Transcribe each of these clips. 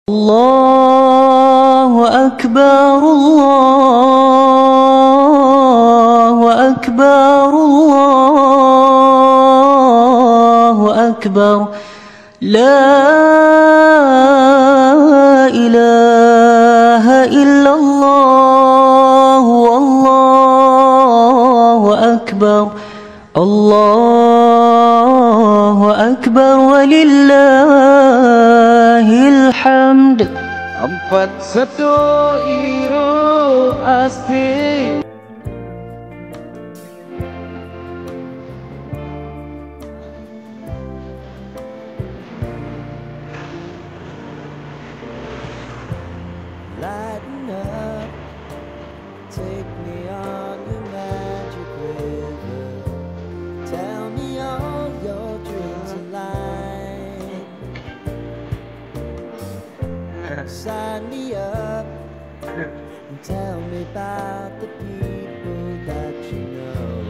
Allahu Akbar, Allahu Akbar, Allahu Akbar, La ilaha illallah, Allahu Akbar, Allahu Akbar, walillahil hamd. Empat satu iru asli. Lighten up, take me on your magic river. Tell me all your dreams align. Sign me up and tell me about the people that you know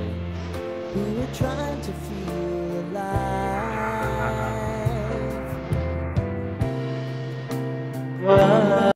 who are trying to feel alive.